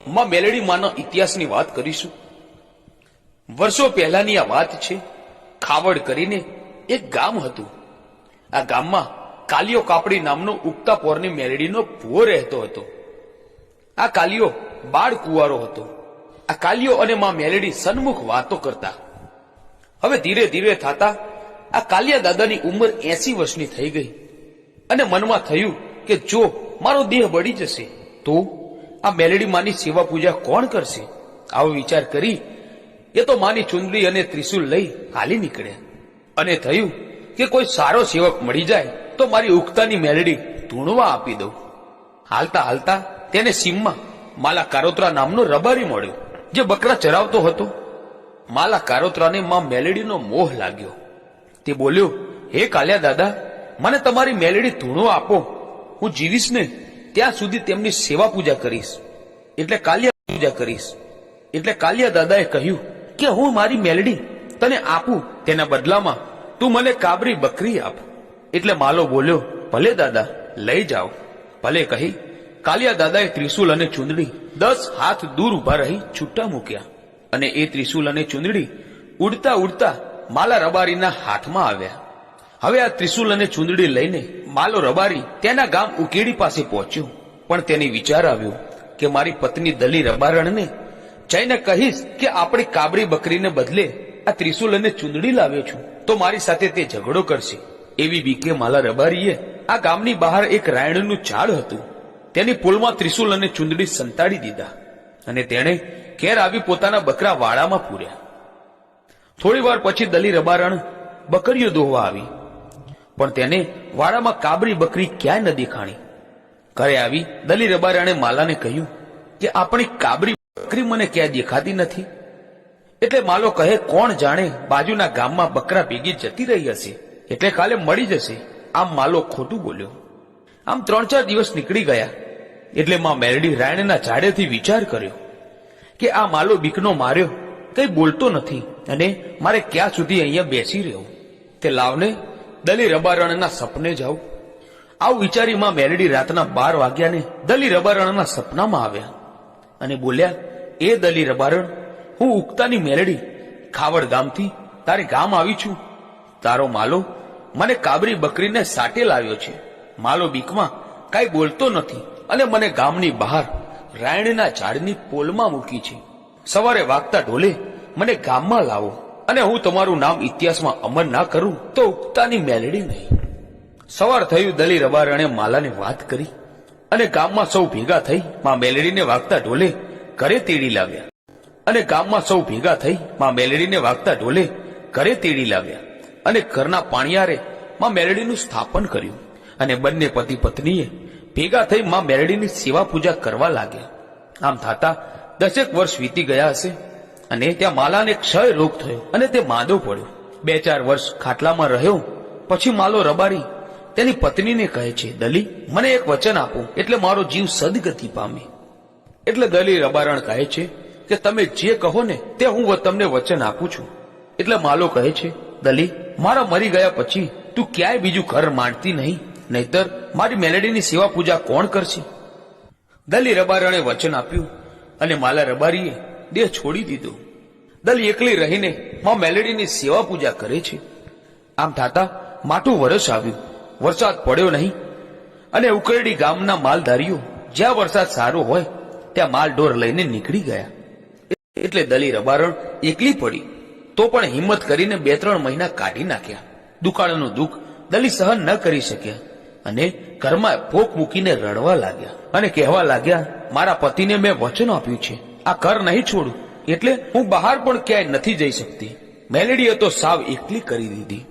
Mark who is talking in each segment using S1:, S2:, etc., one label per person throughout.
S1: માં મેલડી માના ઇતિહાસની વાત કરીશું. વર્ષો પહેલાની આ વાત છે. ખાવડ કરીને એક ગામ હતું. આ ગામમાં કાલિયો કાપડી નામનો ઉગતા પોરની મેલડીનો ભૂવો રહેતો હતો. આ કાલિયો બાળ કુંવારો હતો. આ કાલિયો અને માં મેલડી સન્મુખ વાતો કરતા. હવે ધીરે ધીરે થતા આ કાલિયા દાદાની ઉંમર 80 વર્ષની થઈ ગઈ અને મનમાં થયું કે જો મારો દેહ બળી જશે તો આ મેલડી માની સેવા પૂજા કોણ કરશે? આવો વિચાર કરી એ તો માની ચુંદડી અને ત્રિશુલ લઈ હાલી નીકળ્યા અને થયું કે કોઈ સારો સેવક મળી જાય તો મારી ઉગતાની મેલડી ધૂણવા આપી દઉં. હાલતા હાલતા તેને સીમમાં માલા કારોત્રા નામનો રબારી મળ્યો જે બકરા ચરાવતો હતો. માલા કારોત્રાને માં મેલડીનો મોહ લાગ્યો. તે બોલ્યો, હે કાલિયા દાદા, મને તમારી મેલડી ધૂણો આપો. હું જીવીશ ને ત્યાં સુધી તેમની સેવા પૂજા કરીશ, એટલે કાલિયા પૂજા કરીશ. એટલે કાલિયા દાદાએ કહ્યું કે હું મારી મેલડી તને આપું, તેના બદલામાં તું મને કાબરી બકરી આપ. એટલે માલો બોલ્યો, ભલે દાદા, લઈ જાઓ. ભલે કહી કાલિયા દાદાએ ત્રિશુલ અને ચુંદડી 10 હાથ દૂર ઉભા રહી છૂટા મૂક્યા અને એ ત્રિશુલ અને ચુંદડી ઉડતા ઉડતા માલા રબારીના હાથમાં આવ્યા. હવે આ ત્રિશુલ અને ચુંદડી લઈને માલો રબારી તેના ગામ ઉકેડી પાસે પહોંચ્યો. પણ તેને વિચાર આવ્યો કે મારી પત્ની દલી રબારણને જઈને કહીશ કે આપણી કાબરી બકરીને બદલે આ ત્રિશુલ અને ચુંદડી લાવ્યો છું તો મારી સાથે તે ઝઘડો કરશે. એવી બીકે માલા રબારીએ આ ગામની બહાર એક રાયણનું ઝાડ હતું તેની પોલમાં ત્રિશુલ અને ચુંદડી સંતાડી દીધા અને તેણે ઘેર આવી પોતાના બકરા વાડામાં પૂર્યા. થોડી વાર પછી દલી રબારણ બકરીઓ દોહવા આવી, પણ તેને વાડામાં કાબરી બકરી ક્યાંય ન દેખાણી. ઘરે આવી દલી રબારણે માલાને કહ્યું કે આપણી કાબરી બકરી મને ક્યાંય દેખાતી નથી. એટલે માલો કહે, કોણ જાણે બાજુના ગામમાં બકરા ભેગી જતી રહી હશે, એટલે કાલે મળી જશે. આમ માલો ખોટું બોલ્યો. આમ 3-4 દિવસ નીકળી ગયા એટલે માં મેલડી રાયણના ઝાડેથી વિચાર કર્યો કે આ માલો બીકનો માર્યો કઈ બોલતો નથી અને મારે ક્યાં સુધી અહીંયા બેસી રહેવું. તે લાવને દલી રબારણના સપને જાઉં. આવું વિચારી માં મેલડી રાતના 12 વાગ્યાને દલી રબારણના સપનામાં આવ્યા અને બોલ્યા, એ દલી રબારણ, હું ઉગતાની મેલડી ખાવડ ગામથી તારે ગામ આવી છું. તારો માલો મને કાબરી બકરીને સાટે લાવ્યો છે. માલો બીકમાં કઈ બોલતો નથી અને મને ગામની બહાર રાયણના ઝાડની પોલમાં મૂકી છે. સવારે વાગતા ઢોલે મને ગામમાં લાવો અને હું તમારું નામ ઇતિહાસમાં અમર ના કરું તો ઉગતાની મેલડી નહીં. સવાર થયું, દલી રબારણે માલાને વાત કરી અને ગામમાં સૌ ભેગા થઈ માં મેલડીને વાગતા ઢોલે ઘરે તેડી લાવ્યા અને ગામમાં સૌ ભેગા થઈ માં મેલડીને વાગતા ઢોલે ઘરે તેડી લાવ્યા અને ઘરના પાણિયારે માં મેલડીનું સ્થાપન કર્યું અને બંને પતિ પત્નીએ ભેગા થઈ માં મેલડીની સેવા પૂજા કરવા લાગ્યા. આમ થતા 10 વર્ષ વીતી ગયા હશે અને ત્યાં માલાને ક્ષય રોગ થયો અને તે માંદો પડ્યો. 2-4 વર્ષ ખાટલામાં રહ્યો પછી માલો રબારી તેની પત્નીને કહે છે, દલી, મને એક વચન આપો એટલે મારો જીવ સદગતિ પામે. એટલે દલી રબારણ કહે છે કે તમે જે કહો ને તે હું તમને વચન આપું છું. એટલે માલો કહે છે, દલી, મારા મરી ગયા પછી તું ક્યાંય બીજું ઘર માંડતી નહીં, નહીતર મારી મેલડીની સેવા પૂજા કોણ કરશે? દલી રબારણે વચન આપ્યું અને માલા રબારીએ દેહ છોડી દીધો. દલી એકલી રહીને માં મેલડીની સેવા પૂજા કરે છે. આમ થતા માઠું વરસ આવ્યું, વરસાદ પડ્યો નહીં અને ઉકરડી ગામના માલધારીઓ જ્યાં વરસાદ સારો હોય ત્યાં માલ ઢોર લઈને નીકળી ગયા. એટલે દલી રબારણ એકલી પડી તો પણ હિંમત કરીને 2-3 મહિના કાઢી નાખ્યા. દુકાળનું દુઃખ દલી સહન ન કરી શક્યા અને ઘરમાં ભોક મૂકીને રડવા લાગ્યા અને કહેવા લાગ્યા, મારા પતિને મેં વચન આપ્યું છે, આ ઘર નહીં છોડું, એટલે હું બહાર પણ ક્યાંય નથી જઈ શકતી. મેલડીએ તો સાવ એકલી કરી દીધી.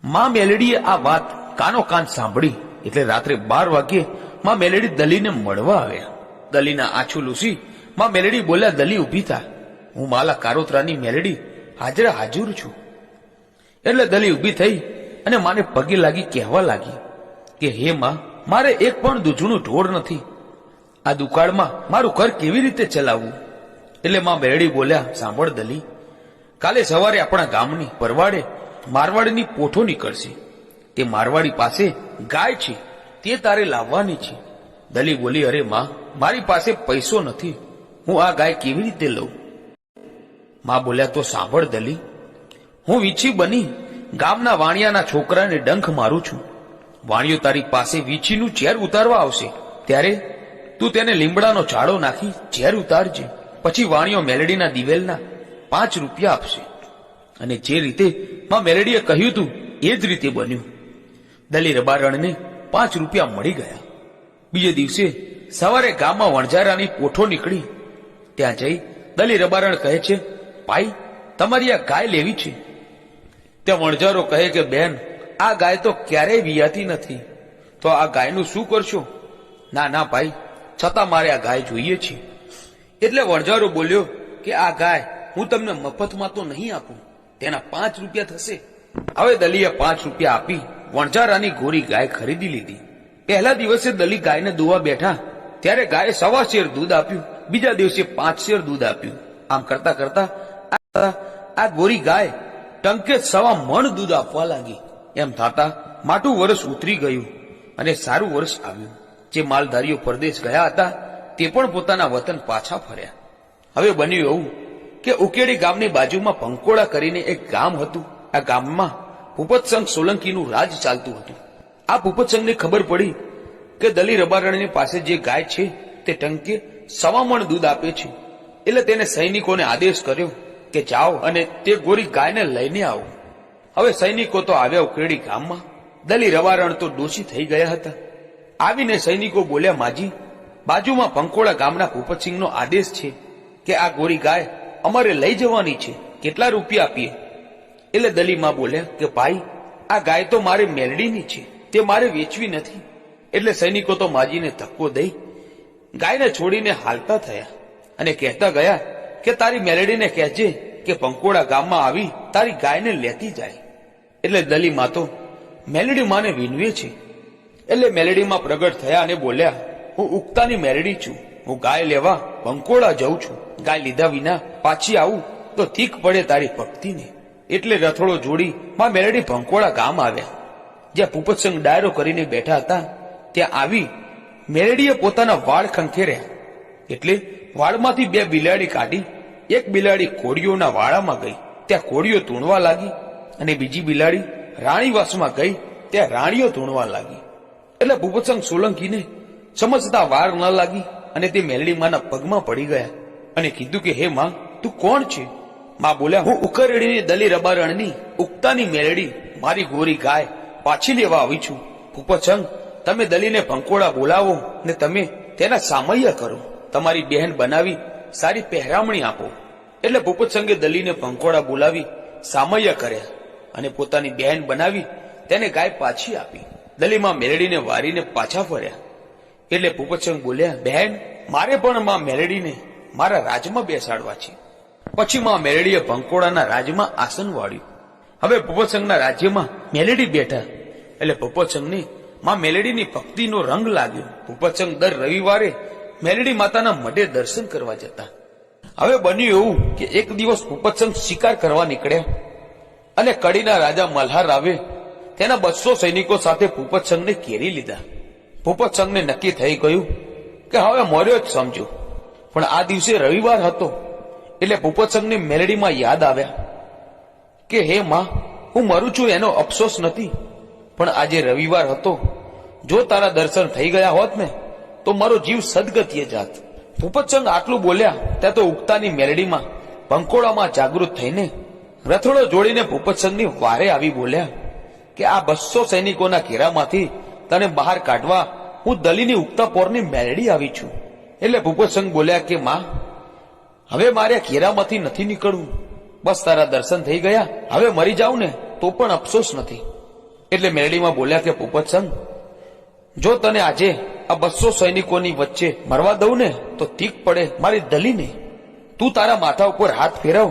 S1: માં મેલડીએ આ વાત કાનો કાન સાંભળી એટલે રાત્રે 12 વાગ્યે માં મેલડી દલીને મળવા આવ્યા. દલીના આંચુ લૂસી માં મેલડી બોલ્યા, દલી ઊભી થા, હું માલા કારોત્રાની મેલડી હાજરા હાજર છું. એટલે દલી ઊભી થઈ અને માને પગે લાગી કહેવા લાગી કે હે માં, મારે એક પણ દૂધનું ઢોર નથી, આ દુકાળમાં મારું ઘર કેવી રીતે ચલાવવું? એટલે માં મેલડી બોલ્યા, સાંભળ દલી, કાલે સવારે આપણા ગામની પરવાડે મારવાડીની પોઠો નીકળશે. તે મારવાડી પાસે ગાય છે, તે તારે લાવવાની છે. દલી બોલી, અરે માં, મારી પાસે પૈસો નથી, હું આ ગાય કેવી રીતે લઉં? માં બોલ્યા, તો સાંભળ દલી, હું વીછી બની ગામના વાણિયાના છોકરાને ડંખ મારું છું. વાણિયો તારી પાસે વીછીનું ઝેર ઉતારવા આવશે, ત્યારે તું તેને લીમડાનો ઝાડો નાખી ઝેર ઉતારજે. પછી વાણિયો મેલડીના દિવેલના 5 રૂપિયા આપશે. અને જે રીતે માં મેલડીએ કહ્યું તું એ જ રીતે બન્યું. દલી રબારણને 5 રૂપિયા મળી ગયા. બીજે દિવસે સવારે ગામમાં વણઝારાની પોઠો નીકળી. ત્યાં જઈ દલી રબારણ કહે છે, ભાઈ, તમારી આ ગાય લેવી છે. ત્યાં વણઝારો કહે કે બેન, આ ગાય તો ક્યારેય વિયાતી નથી, તો આ ગાયનું શું કરશો? ના ના ભાઈ, છતાં મારે આ ગાય જોઈએ છે. એટલે વણઝારો બોલ્યો કે આ ગાય હું તમને મફતમાં તો નહીં આપું, તેના 5 રૂપિયા થશે. હવે દલીએ 5 રૂપિયા આપી વણઝારાની ગોરી ગાય ખરીદી લીધી. પહેલા દિવસે દલી ગાયને દોવા બેઠા ત્યારે ગાયે 1.25 શેર દૂધ આપ્યું. બીજા દિવસે 5 શેર દૂધ આપ્યું. આમ કરતા કરતા આ ગોરી ગાય ટંકે 1.25 મણ દૂધ આપવા લાગી. એમ થતા માટું વર્ષ ઉતરી ગયું અને સારું વર્ષ આવ્યું. જે માલધારીઓ પરદેશ ગયા હતા તે પણ પોતાના વતન પાછા ફર્યા. હવે બન્યું એવું કે ઉકેડી ગામની બાજુમાં પંકોળા કરીને એક ગામ હતું. આ ગામમાં ભૂપતસંગ સોલંકીનું રાજ ચાલતું હતું. આ ભૂપતસંગને ખબર પડી કે દલી રબારણની પાસે જે ગાય છે તે ટંકે 1.25 મણ દૂધ આપે છે. એટલે તેને સૈનિકોને આદેશ કર્યો કે જાઓ અને તે ગોરી ગાયને લઈને આવો. હવે સૈનિકો તો આવ્યા ઉકેડી ગામમાં. દલી રબારણ તો ડોશી થઈ ગયા હતા. આવીને સૈનિકો બોલ્યા, માજી, બાજુમાં પંકોળા ગામના ભૂપતસિંહનો આદેશ છે કે આ ગોરી ગાય અમારે લઈ જવાની છે, કેટલા રૂપિયા આપીએ? એટલે દલીમાં બોલ્યા કે ભાઈ, આ ગાય તો મારે મેલડીની છે, તે મારે વેચવી નથી. એટલે સૈનિકો તો માજીને ધક્કો દઈ ગાયને છોડીને હાલતા થયા અને કહેતા ગયા કે તારી મેલડીને કહેજે કે પંકોળા ગામમાં આવી તારી ગાયને લેતી જાય. એટલે દલીમાં તો મેલડી માને વિનવે છે. એટલે મેલડીમાં પ્રગટ થયા અને બોલ્યા, હું ઉક્તાની મેલડી છું, હું ગાય લેવા પંકોળા જઉં છું. ગાય લીધા વિના પાછી આવું તો ઠીક પડે તારી ભક્તિને. એટલે રથોડો જોડી માં મેલડી પંકોળા ગામ આવ્યા. જ્યાં ભૂપતસંગ ડાયરો કરીને બેઠા હતા ત્યાં આવી મેલડીએ પોતાના વાળ ખંખેર્યા. એટલે વાળમાંથી 2 બિલાડી કાઢી. એક બિલાડી કોળીઓના વાળામાં ગઈ, ત્યાં કોળીઓ તૂણવા લાગી, અને બીજી બિલાડી રાણીવાસમાં ગઈ, ત્યાં રાણીઓ તૂણવા લાગી. એટલે ભૂપતસંગ સોલંકીને સમજતા વાર ન લાગી અને તે મેલડી માના પગમાં પડી ગયા અને કીધું કે હે માં, તું કોણ છે? માં બોલ્યા, હું ઉકરડીની દલી રબારણની ઉક્તાની મેલડી મારી ગોરી ગાય પાછી લેવા આવી છું. ભૂપતસંગ, તમે દલીને પંકોળા બોલાવો ને તમે તેના સામૈયા કરો, તમારી બહેન બનાવી સારી પહેરામણી આપો. એટલે ભૂપતસંગે દલીને પંકોળા બોલાવી સામૈયા કર્યા અને પોતાની બહેન બનાવી તેને ગાય પાછી આપી. દલીમાં મેલડીને વારીને પાછા ફર્યા. એટલે ભૂપતસંગ બોલ્યા, બહેન, મારે પણ માં મેલડીને મારા રાજમાં બેસાડવા છે. પછી માં મેલડીએ પંકોળાના રાજમાં આસન વાળ્યું. હવે ભૂપતસંગના રાજ્યમાં મેલડી બેઠા. એટલે ભૂપતસંગને માં મેલડીની ભક્તિનો રંગ લાગ્યો. ભૂપતસંગ દર રવિવારે મેલડી માતાના મઢે દર્શન કરવા જતા. હવે બન્યું એવું કે એક દિવસ ભૂપતસંગ શિકાર કરવા નીકળ્યા અને કડીના રાજા મલ્હાર રાવે તેના 200 સૈનિકો સાથે ભૂપતસંગને ઘેરી લીધા. ભૂપતસંગને નક્કી થઈ ગયું કે હવે મર્યો જ સમજો. પણ આ દિવસે રવિવાર હતો એટલે ભૂપતસંગને મેલડીમાં યાદ આવ્યા કે હે માં, હું મરું છું એનો અફસોસ નથી, પણ આજે રવિવાર હતો, જો તારા દર્શન થઈ ગયા હોત ને તો મારો જીવ સદગતિએ જાત. ભૂપતસંગ આટલું બોલ્યા ત્યાં તો ઉગતાની મેલડીમાં પંકોળામાં જાગૃત થઈને રથોડો જોડીને ભૂપતસંગની વારે આવી બોલ્યા કે આ 200 સૈનિકોના ઘેરામાંથી તને બહાર કાઢવા હું દલીની ઉગતા પોરની મેલડી આવી છું. એટલે ભૂપતસંગ બોલ્યા કે માં, હવે મારે ઘેરામાંથી નથી નીકળવું, બસ તારા દર્શન થઈ ગયા, હવે મરી જાઉં ને તો પણ અફસોસ નથી. એટલે મેલડીમાં બોલ્યા કે ભૂપતસંગ, જો તને આજે આ 200 સૈનિકોની વચ્ચે મરવા દઉં ને તો ઠીક પડે મારી દલીને. તું તારા માથા ઉપર હાથ ફેરવ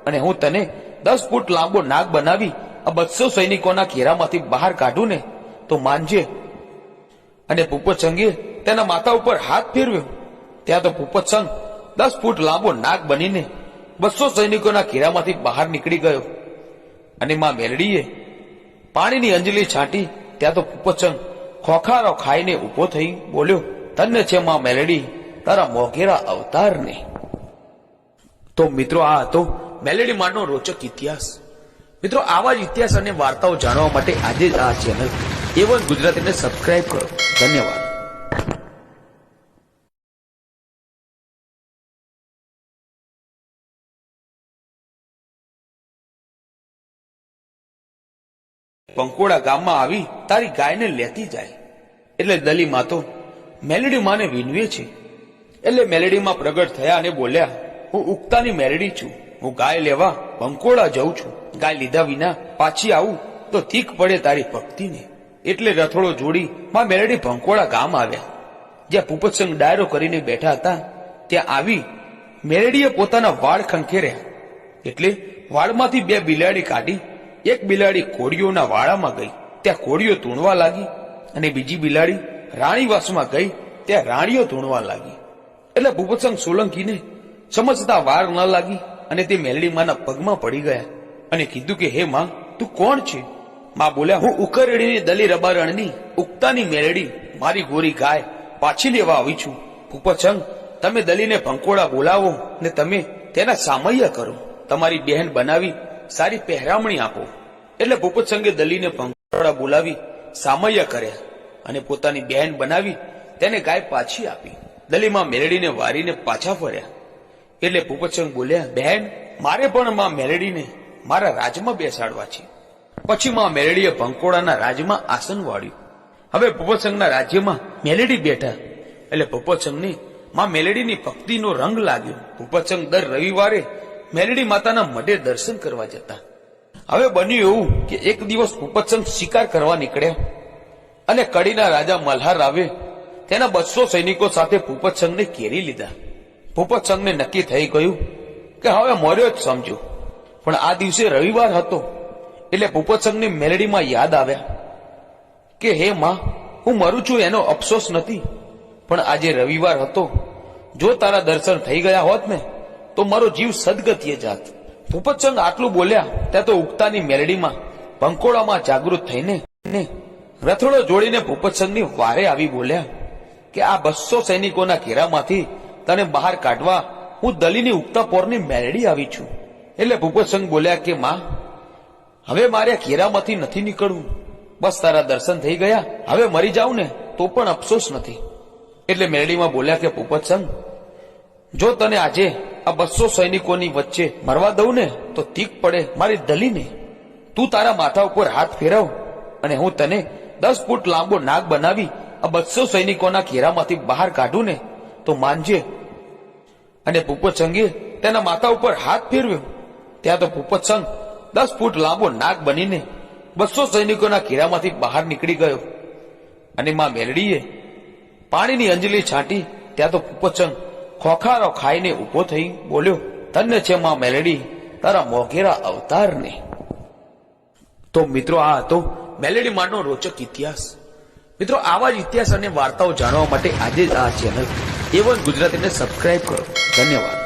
S1: અને હું તને 10 ફૂટ લાંબો નાગ બનાવી આ 200 સૈનિકોના ઘેરામાંથી બહાર કાઢું ને તો માનજે. અને ભૂપતસંગે તેના માથા ઉપર હાથ ફેરવ્યો. ત્યાં તો ભૂપતસંગ 10 ફૂટ લાંબો નાગ બનીને 200 સૈનિકોના ઘેરામાંથી બહાર નીકળી ગયો. અને માં મેલડીએ પાણીની અંજલી છાંટી. ત્યાં તો ભૂપતસંગ ખોખારો ખાઈને ઉભો થઈ બોલ્યો, ધન્ય છે માં મેલડી તારા મોઘેરા અવતારને. તો મિત્રો આ હતો મેલેડી માનો રોચક ઇતિહાસ. મિત્રો આવા જ ઇતિહાસ અને વાર્તાઓ જાણવા માટે આજે જ આ ચેનલ A1 ગુજરાતીને સબસ્ક્રાઇબ કરો. ધન્યવાદ. પંકોડા ગામમાં આવી તારી ગાયને લેતી જાય. એટલે દલી માં તો મેલેડી માને વિનવે છે. એટલે મેલેડી માં પ્રગટ થયા અને બોલ્યા, હું ઉગતાની મેલેડી છું. હું ગાય લેવા પંકોડા જઉં છું. ગાય લીધા વિના પાછી આવું તો ઠીક પડે તારી ભક્તિને. એટલે રથોડો જોડી માં મેલેડી પંકોડા ગામ આવ્યા. જ્યાં પુપતસંગ ડાયરો કરીને બેઠા હતા ત્યાં આવી મેલેડીએ પોતાના વાળ ખંખેર્યા. એટલે વાળમાંથી બે બિલાડી કાઢી. એક બિલાડી કોળીઓના વાળામાં ગઈ, ત્યાં કોળીઓ તૂણવા લાગી, અને બીજી બિલાડી રાણીવાસમાં ગઈ, ત્યાં રાણીઓ તૂણવા લાગી. એટલે પુપતસંગ સોલંકીને સમજતા વાર ન લાગી અને તે મેલડી માના પગમાં પડી ગયા અને કીધું કે હે માં, તું કોણ છે? માં બોલ્યા, હું ઉકરડીની દલી રબારણની ઉગતાની મેલડી મારી ગોરી ગાય પાછી લેવા આવી છું. પુપતસંગ, તમે દલીને પંકોડા બોલાવો ને તમે તેના સામૈયા કરો. તમારી બહેન બનાવી સારી પહેરામણી આપો. એટલે પુપતસંગે દલીને પંકોડા બોલાવી સામૈયા કર્યા અને પોતાની બહેન બનાવી તેને ગાય પાછી આપી. દલીમાં મેલડીને વારીને પાછા ફર્યા. એટલે પુપતસંગ બોલ્યા, બહેન, મારે પણ માં મેલડીને મારા રાજમાં બેસાડવા છે. પછી માં મેલડીએ પંકોડાના રાજમાં આસન વાળ્યું. હવે પુપતસંગના રાજ્યમાં મેલડી બેઠા. એટલે પુપતસંગને માં મેલડીની ભક્તિનો રંગ લાગ્યો. પુપતસંગ દર રવિવારે મેલડી માતાના મઢે દર્શન કરવા જતા. હવે બન્યું એવું કે એક દિવસ પુપતસંગ શિકાર કરવા નીકળ્યા અને કડીના રાજા મલ્હાર રાવે તેના 200 સૈનિકો સાથે પુપતસંગને ઘેરી લીધા. પુપતસંગને નક્કી થઈ ગયું કે હવે મર્યો જ સમજો. પણ આ દિવસે રવિવાર હતો. એટલે પુપતસંગને મેલડીમાં યાદ આવ્યા કે હે માં, હું મરું છું એનો અફસોસ નથી, પણ આજે રવિવાર હતો. જો તારા દર્શન થઈ ગયા હોત ને તો મારો જીવ સદગતિએ જાત. પુપતસંગ આટલું બોલ્યા ત્યાં તો ઉગતાની મેલડીમાં પંકોડામાં જાગૃત થઈને રથોડો જોડીને પુપતસંગની વારે આવી બોલ્યા કે આ 200 સૈનિકોના ઘેરામાંથી તને બહાર કાઢવા હું દલીની ઉગતા પોરની મેલડી આવી છું. એટલે પુપતસંગ બોલ્યા કે માં, હવે મારે ઘેરામાંથી નથી નીકળવું. બસ તારા દર્શન થઈ ગયા, હવે મરી જાઉં ને તો પણ અફસોસ નથી. એટલે મેલડીમાં બોલ્યા કે પુપતસંગ, જો તને આજે આ 200 સૈનિકોની વચ્ચે મરવા દઉં ને તો ઠીક પડે મારી દલીને. તું તારા માથા ઉપર હાથ ફેરવ અને હું તને 10 ફૂટ લાંબો નાગ બનાવી આ 200 સૈનિકોના ઘેરામાંથી બહાર કાઢું ને તો માનજે. અને પુપતસંગે તેના માથા ઉપર હાથ ફેરવ્યો. ત્યાં તો પુપતસંગ 10 ફૂટ લાંબો નાગ બનીને 200 સૈનિકોના ઘેરામાંથી બહાર નીકળી ગયો. અને માં મેલડીએ પાણીની અંજલી છાંટી. ત્યાં તો પુપતસંગ ખોખારો ખાઈને ઉભો થઈ બોલ્યો, ધન્ય છે માં મેલડી તારા મોઘેરા અવતારને. તો મિત્રો આ હતો મેલેડી માનો રોચક ઇતિહાસ. મિત્રો આવા જ ઇતિહાસ અને વાર્તાઓ જાણવા માટે આજે જ આ ચેનલ A1 ગુજરાતીને સબસ્ક્રાઇબ કરો. ધન્યવાદ.